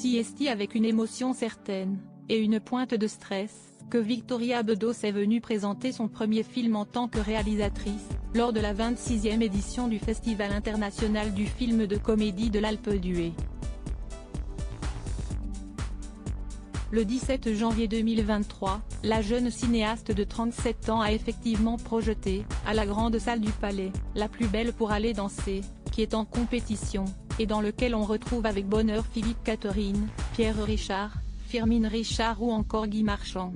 si est-il avec une émotion certaine, et une pointe de stress, que Victoria Bedos est venue présenter son premier film en tant que réalisatrice, lors de la 26e édition du Festival international du film de comédie de l'Alpe d'Huez. Le 17 janvier 2023, la jeune cinéaste de 37 ans a effectivement projeté, à la grande salle du Palais, La plus belle pour aller danser, qui est en compétition, et dans lequel on retrouve avec bonheur Philippe Catherine, Pierre Richard, Firmin Richard ou encore Guy Marchand.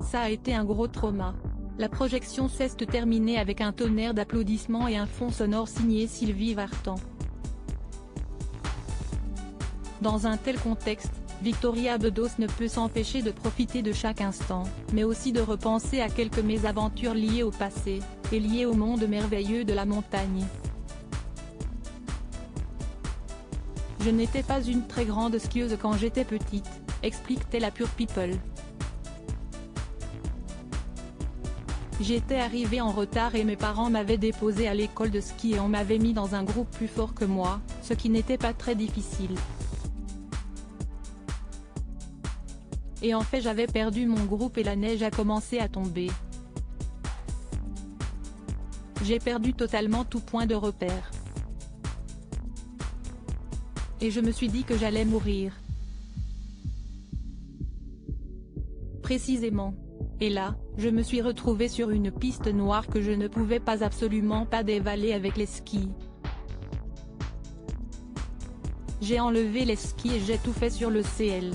Ça a été un gros trauma. La projection s'est terminée avec un tonnerre d'applaudissements et un fond sonore signé Sylvie Vartan. Dans un tel contexte, Victoria Bedos ne peut s'empêcher de profiter de chaque instant, mais aussi de repenser à quelques mésaventures liées au passé, et liées au monde merveilleux de la montagne. Je n'étais pas une très grande skieuse quand j'étais petite, explique-t-elle à Pure People. J'étais arrivée en retard et mes parents m'avaient déposée à l'école de ski et on m'avait mis dans un groupe plus fort que moi, ce qui n'était pas très difficile. Et en fait j'avais perdu mon groupe et la neige a commencé à tomber. J'ai perdu totalement tout point de repère. Et je me suis dit que j'allais mourir. Précisément. Et là, je me suis retrouvée sur une piste noire que je ne pouvais absolument pas dévaler avec les skis. J'ai enlevé les skis et j'ai tout fait sur le CL.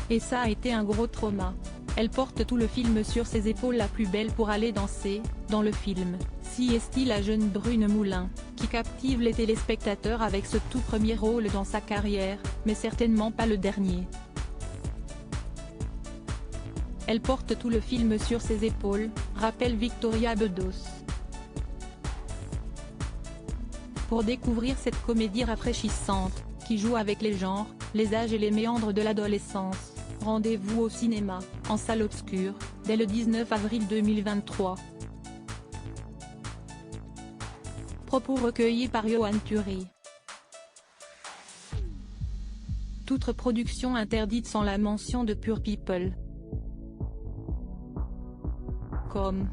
Et ça a été un gros trauma. Elle porte tout le film sur ses épaules, la plus belle pour aller danser, dans le film, si est-il la jeune Brune Moulin, qui captive les téléspectateurs avec ce tout premier rôle dans sa carrière, mais certainement pas le dernier. Elle porte tout le film sur ses épaules, rappelle Victoria Bedos. Pour découvrir cette comédie rafraîchissante, qui joue avec les genres, les âges et les méandres de l'adolescence, rendez-vous au cinéma, en salle obscure, dès le 19 avril 2023. Propos recueillis par Johan Thury. Toute reproduction interdite sans la mention de Pure People. Com.